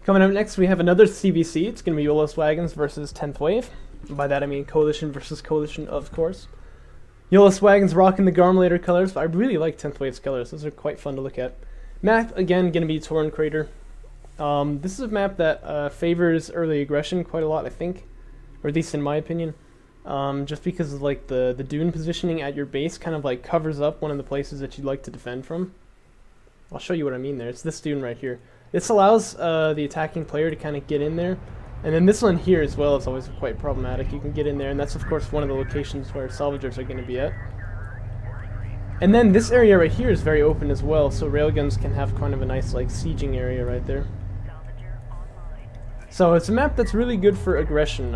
Coming up next, we have another CBC. It's going to be YoloSwaggins versus 10th Wave. By that I mean Coalition versus Coalition, of course. YoloSwaggins rocking the Garmulator colors, but I really like 10th Wave's colors. Those are quite fun to look at. Map, again, going to be Torn Crater. This is a map that favors early aggression quite a lot, I think. Or at least in my opinion. Just because of like the dune positioning at your base kind of like covers up one of the places that you'd like to defend from. I'll show you what I mean there. It's this dune right here. This allows the attacking player to kind of get in there. And then this one here as well is always quite problematic. You can get in there, and that's of course one of the locations where salvagers are going to be at. And then this area right here is very open as well, so railguns can have kind of a nice like sieging area right there. So it's a map that's really good for aggression.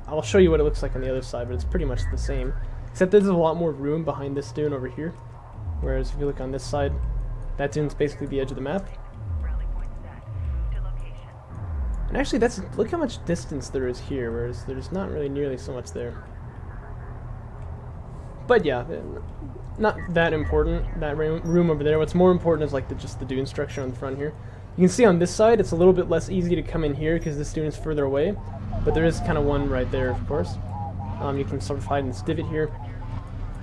I'll show you what it looks like on the other side, but it's pretty much the same. Except there's a lot more room behind this dune over here. Whereas if you look on this side, that dune's basically the edge of the map. And actually, look how much distance there is here, whereas there's not really nearly so much there. But yeah, not that important, that room over there. What's more important is like just the dune structure on the front here. You can see on this side, it's a little bit less easy to come in here because this dune is further away. But there is kind of one right there, of course. You can sort of hide in this divot here.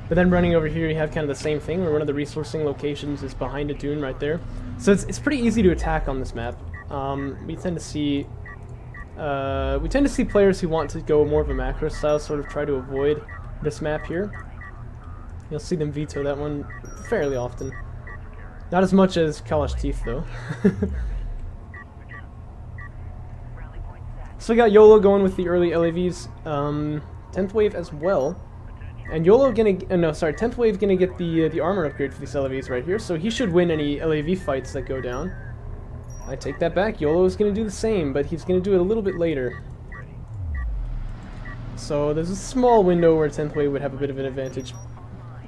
But then running over here, you have kind of the same thing, where one of the resourcing locations is behind a dune right there. So it's pretty easy to attack on this map. We tend to see players who want to go more of a macro style sort of try to avoid this map here. You'll see them veto that one fairly often. Not as much as Kalash Teeth though. So we got YOLO going with the early LAVs, 10th Wave as well. And YOLO gonna, 10th Wave gonna get the armor upgrade for these LAVs right here, so he should win any LAV fights that go down. I take that back, YOLO is going to do the same, but he's going to do it a little bit later. So there's a small window where 10th Wave would have a bit of an advantage,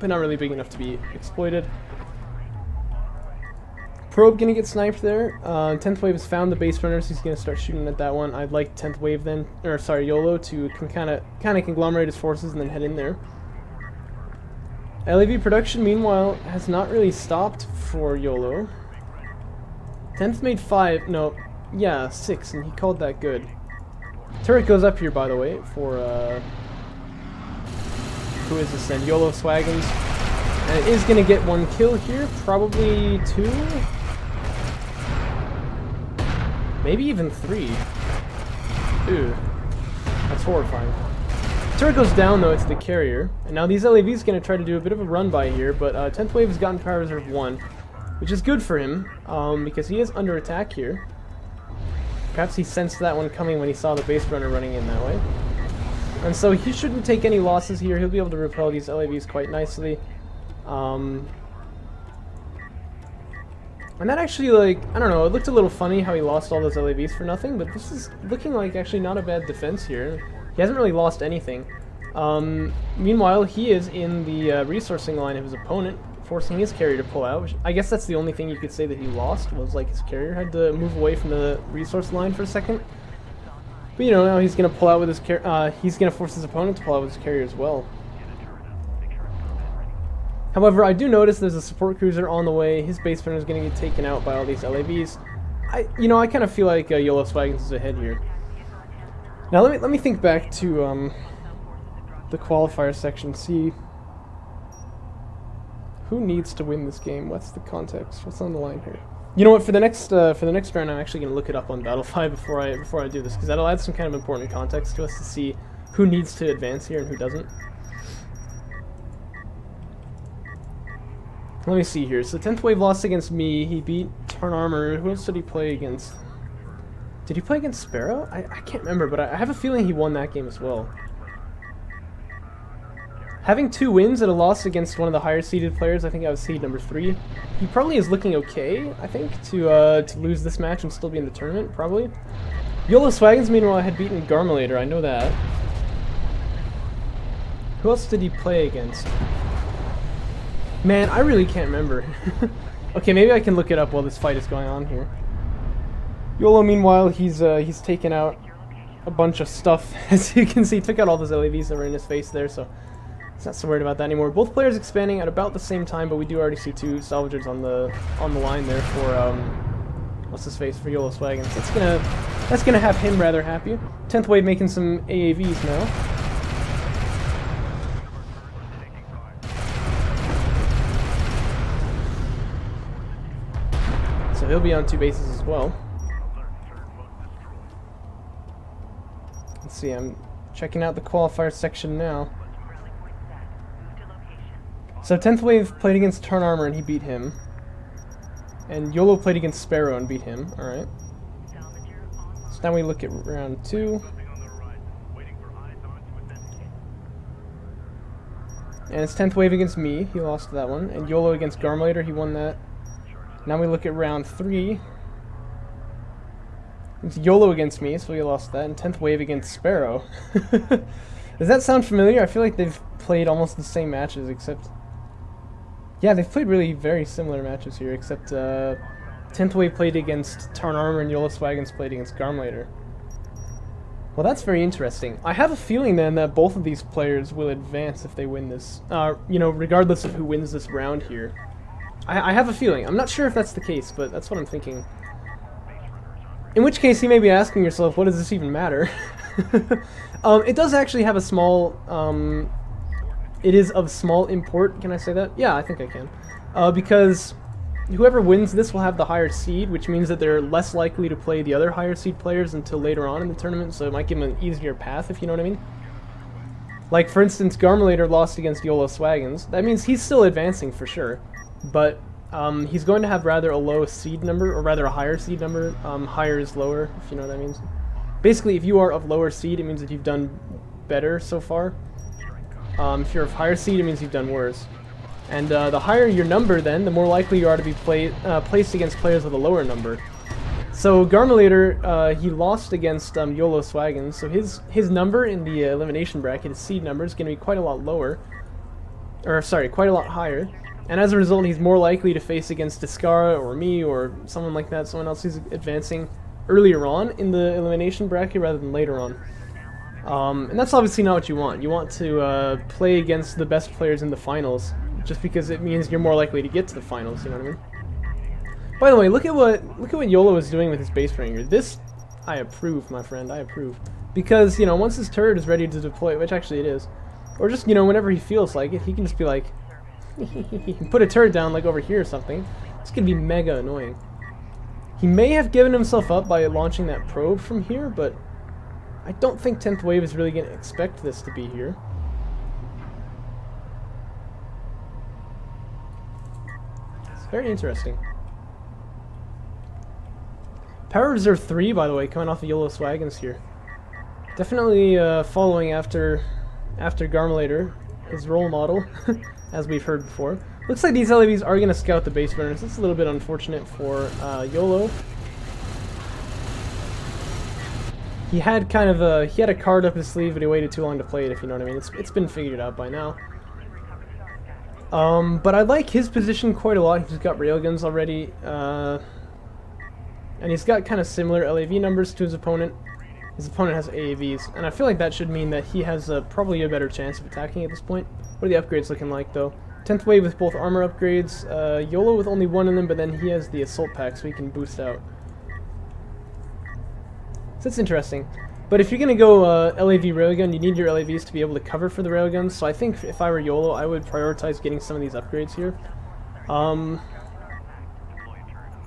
but not really big enough to be exploited. Probe going to get sniped there. 10th Wave has found the base runners, he's going to start shooting at that one. I'd like 10th Wave then, or sorry, YOLO to kind of conglomerate his forces and then head in there. LAV production, meanwhile, has not really stopped for YOLO. 10th made 5, no, yeah, 6, and he called that good. Turret goes up here, by the way, for, who is this then? YoloSwaggins. And it is going to get 1 kill here, probably 2? Maybe even 3. Ooh, that's horrifying. Turret goes down, though, it's the carrier. And now these LAVs going to try to do a bit of a run by here, but 10th Wave has gotten Power Reserve 1. Which is good for him, because he is under attack here. Perhaps he sensed that one coming when he saw the base runner running in that way. And so he shouldn't take any losses here. He'll be able to repel these LAVs quite nicely. And that actually, like, I don't know, it looked a little funny how he lost all those LAVs for nothing, but this is looking like actually not a bad defense here. He hasn't really lost anything. Meanwhile, he is in the resourcing line of his opponent, forcing his carrier to pull out, which I guess that's the only thing you could say that he lost, was like his carrier had to move away from the resource line for a second. But you know, now he's going to pull out with his he's going to force his opponent to pull out with his carrier as well. However, I do notice there's a support cruiser on the way. His base runner is going to get taken out by all these LAVs. I kind of feel like YoloSwaggins is ahead here. Now let me think back to the qualifier section, see who needs to win this game? What's the context? What's on the line here? You know what? For the next round, I'm actually going to look it up on Battlefy before I do this, because that'll add some kind of important context to us to see who needs to advance here and who doesn't. Let me see here. So 10th Wave lost against me. He beat Tarn Armor. Who else did he play against? Did he play against Sparrow? I can't remember, but I have a feeling he won that game as well. Having 2 wins and a loss against one of the higher seeded players, I think I was seed number 3. He probably is looking okay, I think, to lose this match and still be in the tournament, probably. YoloSwaggins, meanwhile, had beaten Garmulator, I know that. Who else did he play against? Man, I really can't remember. Okay, maybe I can look it up while this fight is going on here. YOLO, meanwhile, he's taken out a bunch of stuff. As you can see, he took out all those LAVs that were in his face there, so he's not so worried about that anymore. Both players expanding at about the same time, but we do already see 2 salvagers on the line there what's his face, for YoloSwaggins. That's gonna have him rather happy. 10th Wave making some AAVs now. So he'll be on 2 bases as well. Let's see, I'm checking out the qualifier section now. So 10th Wave played against Turn Armor and he beat him. And YOLO played against Sparrow and beat him. Alright. So now we look at round 2. And it's 10th Wave against me. He lost that one. And YOLO against Garmulator. He won that. Now we look at round 3. It's YOLO against me, so he lost that. And 10th Wave against Sparrow. Does that sound familiar? I feel like they've played almost the same matches, except... Yeah, they've played really very similar matches here, except 10th Wave played against Tarn Armor and YoloSwaggins played against Garmulator. Well, that's very interesting. I have a feeling then that both of these players will advance if they win this. You know, regardless of who wins this round here. I have a feeling. I'm not sure if that's the case, but that's what I'm thinking. In which case, you may be asking yourself, what does this even matter? It does actually have a small... it is of small import, can I say that? Yeah, I think I can. Because whoever wins this will have the higher seed, which means that they're less likely to play the other higher seed players until later on in the tournament, so it might give them an easier path, if you know what I mean. Like, for instance, Garmulator lost against YoloSwaggins. That means he's still advancing for sure, but he's going to have rather a low seed number, or rather a higher seed number. Higher is lower, if you know what that means. Basically, if you are of lower seed, it means that you've done better so far. If you're of higher seed, it means you've done worse. And the higher your number, then, the more likely you are to be placed against players with a lower number. So Garmulator, he lost against YoloSwaggins, so his number in the elimination bracket, his seed number, is going to be quite a lot lower. Or, sorry, quite a lot higher. And as a result, he's more likely to face against Discara or me or someone like that, someone else who's advancing earlier on in the elimination bracket rather than later on. And that's obviously not what you want. You want to play against the best players in the finals, just because it means you're more likely to get to the finals, you know what I mean? By the way, look at what YOLO is doing with his base ringer. This, I approve, my friend, I approve. Because, you know, once his turret is ready to deploy, which actually it is, or just, you know, whenever he feels like it, he can just be like, put a turret down, like over here or something. It's gonna be mega annoying. He may have given himself up by launching that probe from here, but I don't think 10th Wave is really going to expect this to be here. It's very interesting. Power Reserve 3, by the way, coming off of YoloSwaggins here. Definitely following after Garmulator, his role model, as we've heard before. Looks like these LAVs are going to scout the base runners. That's a little bit unfortunate for YOLO. He had kind of a card up his sleeve, but he waited too long to play it, if you know what I mean. It's been figured out by now. But I like his position quite a lot. He's got railguns already, and he's got kind of similar LAV numbers to his opponent. His opponent has AAVs, and I feel like that should mean that he has probably a better chance of attacking at this point. What are the upgrades looking like, though? 10th Wave with both armor upgrades, YOLO with only one of them, but then he has the assault pack, so he can boost out. So that's interesting. But if you're going to go LAV railgun, you need your LAVs to be able to cover for the railguns, so I think if I were YOLO, I would prioritize getting some of these upgrades here.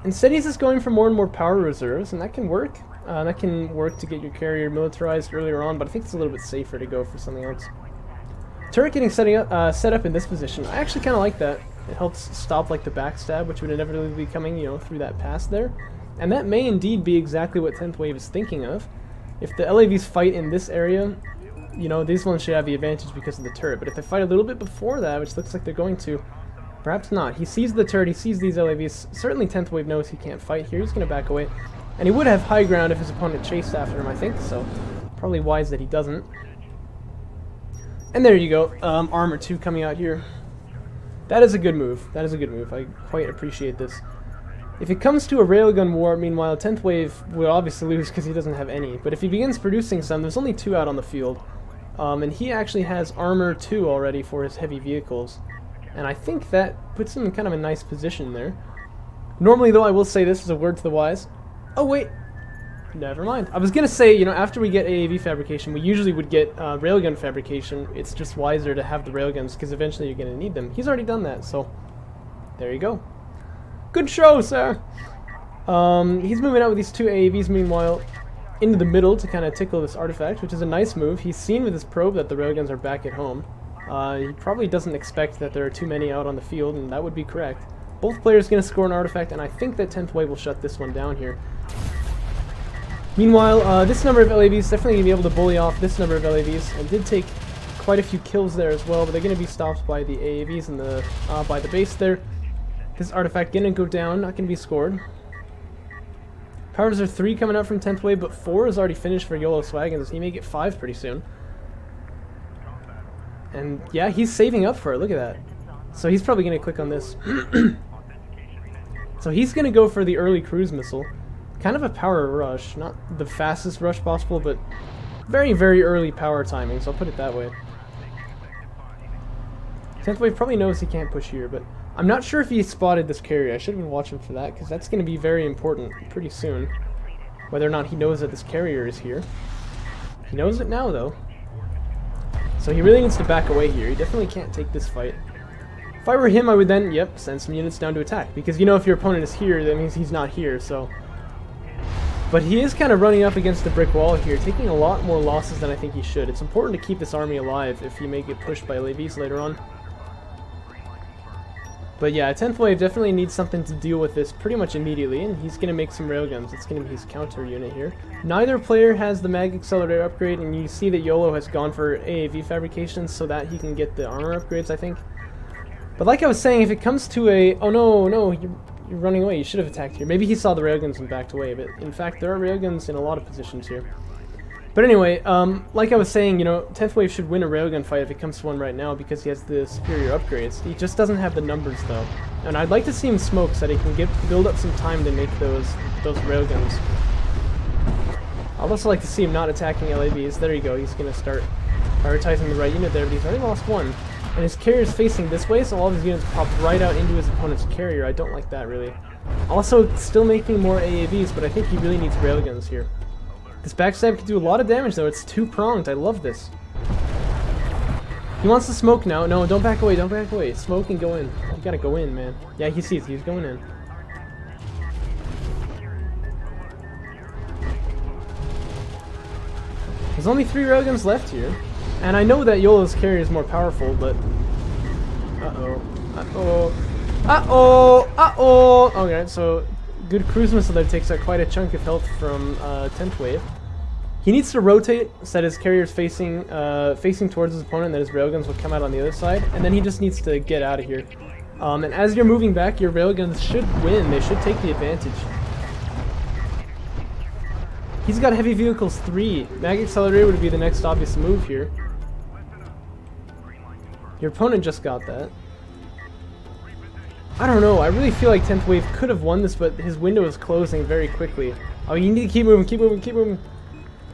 Instead, he's just going for more and more power reserves, and that can work. That can work to get your carrier militarized earlier on, but I think it's a little bit safer to go for something else. Turret getting set up in this position, I actually kind of like that. It helps stop like the backstab, which would inevitably be coming, you know, through that pass there. And that may indeed be exactly what 10th Wave is thinking of. If the LAVs fight in this area, you know, these ones should have the advantage because of the turret. But if they fight a little bit before that, which looks like they're going to, perhaps not. He sees the turret, he sees these LAVs. Certainly 10th Wave knows he can't fight here. He's going to back away. And he would have high ground if his opponent chased after him, I think. So probably wise that he doesn't. And there you go. Armor 2 coming out here. That is a good move. That is a good move. I quite appreciate this. If it comes to a railgun war, meanwhile, 10th Wave will obviously lose because he doesn't have any. But if he begins producing some, there's only 2 out on the field. And he actually has armor 2 already for his heavy vehicles. And I think that puts him in kind of a nice position there. Normally, though, I will say this is a word to the wise. Oh, wait. Never mind. I was going to say, you know, after we get AAV fabrication, we usually would get railgun fabrication. It's just wiser to have the railguns, because eventually you're going to need them. He's already done that, so there you go. Good show, sir! He's moving out with these 2 AAVs, meanwhile, into the middle to kind of tickle this artifact, which is a nice move. He's seen with his probe that the railguns are back at home. He probably doesn't expect that there are too many out on the field, and that would be correct. Both players going to score an artifact, and I think that 10th Wave will shut this one down here. Meanwhile, this number of LAVs definitely going to be able to bully off this number of LAVs, and did take quite a few kills there as well, but they're going to be stopped by the AAVs and the by the base there. This artifact going to go down, not going to be scored. Powers are 3 coming out from 10th Wave, but 4 is already finished for YoloSwaggins. He may get 5 pretty soon. And yeah, he's saving up for it, look at that. So he's probably going to click on this. So he's going to go for the early cruise missile. Kind of a power rush, not the fastest rush possible, but very, very early power timing, so I'll put it that way. 10th Wave probably knows he can't push here, but I'm not sure if he spotted this carrier. I should have been watching for that, because that's going to be very important pretty soon. Whether or not he knows that this carrier is here. He knows it now, though. So he really needs to back away here. He definitely can't take this fight. If I were him, I would then, yep, send some units down to attack. Because, you know, if your opponent is here, that means he's not here, so... But he is kind of running up against the brick wall here, taking a lot more losses than I think he should. It's important to keep this army alive if he may get pushed by LAVs later on. But yeah, 10th Wave definitely needs something to deal with this pretty much immediately, and he's going to make some railguns. It's going to be his counter unit here. Neither player has the mag accelerator upgrade, and you see that YOLO has gone for AAV fabrications so that he can get the armor upgrades, I think. But like I was saying, if it comes to a... Oh no, you're running away, you should have attacked here. Maybe he saw the railguns and backed away, but in fact there are railguns in a lot of positions here. But anyway, like I was saying, you know, 10th Wave should win a railgun fight if it comes to one right now because he has the superior upgrades. He just doesn't have the numbers though. And I'd like to see him smoke so that he can build up some time to make those railguns. I'd also like to see him not attacking LAVs. There you go, he's going to start prioritizing the right unit there, but he's already lost one. And his carrier's facing this way, so all of his units pop right out into his opponent's carrier. I don't like that, really. Also, still making more AAVs, but I think he really needs railguns here. This backstab can do a lot of damage, though. It's 2-pronged. I love this. He wants to smoke now. No, don't back away. Don't back away. Smoke and go in. You gotta go in, man. Yeah, he sees. He's going in. There's only 3 railguns left here. And I know that YOLO's carrier is more powerful, but... Uh-oh. Uh-oh. Uh-oh! Uh-oh! Okay, so... Good cruise missile there takes out quite a chunk of health from 10th Wave. He needs to rotate so that his carrier's facing towards his opponent, and that his railguns will come out on the other side, and then he just needs to get out of here. And as you're moving back, your railguns should win. They should take the advantage. He's got heavy vehicles 3. Mag accelerator would be the next obvious move here. Your opponent just got that. I don't know, I really feel like 10th Wave could have won this, but his window is closing very quickly. Oh, you need to keep moving, keep moving, keep moving.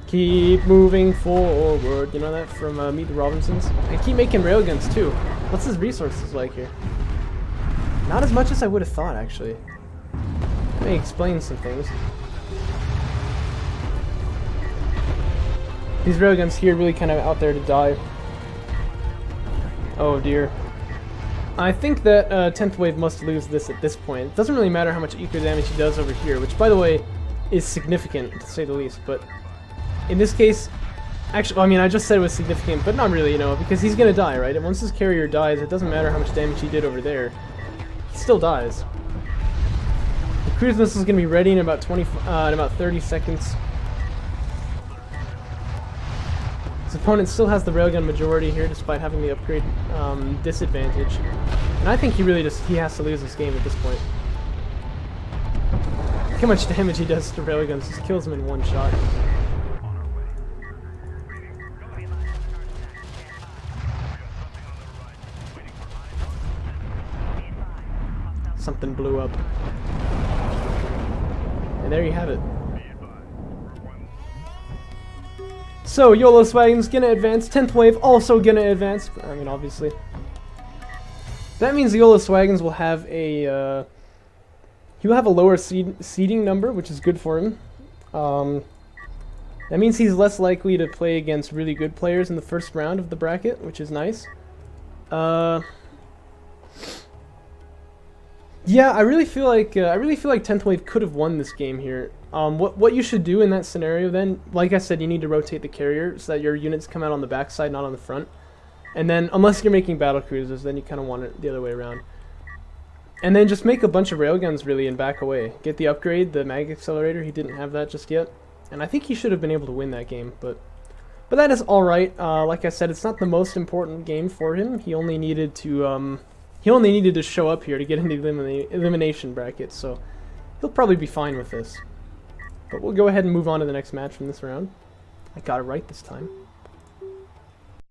Keep moving forward. You know that from Meet the Robinsons? And keep making railguns too. What's his resources like here? Not as much as I would have thought, actually. Let me explain some things. These railguns here really kind of out there to die. Oh dear. I think that 10th Wave must lose this at this point. It doesn't really matter how much eco damage he does over here, which by the way is significant to say the least, but in this case, actually, I mean, I just said it was significant, but not really, you know, because he's gonna die, right? And once his carrier dies, it doesn't matter how much damage he did over there. He still dies. The cruise missile is gonna be ready in about 30 seconds. His opponent still has the railgun majority here, despite having the upgrade disadvantage. And I think he really he has to lose this game at this point. Look how much damage he does to railguns, just kills him in one shot. Something blew up. And there you have it. So, YoloSwaggins gonna advance, 10th Wave also gonna advance, I mean, obviously. That means the YoloSwaggins will have a He'll have a lower seeding number, which is good for him. That means he's less likely to play against really good players in the first round of the bracket, which is nice. Yeah, I really feel like 10th Wave could have won this game here. What you should do in that scenario then, like I said, you need to rotate the carrier so that your units come out on the backside, not on the front. And then, unless you're making battle cruisers, then you kind of want it the other way around. And then just make a bunch of railguns really and back away. Get the upgrade, the mag accelerator. He didn't have that just yet, and I think he should have been able to win that game. But that is all right. Like I said, it's not the most important game for him. He only needed to show up here to get into the elimination bracket, so he'll probably be fine with this. But we'll go ahead and move on to the next match from this round. I got it right this time.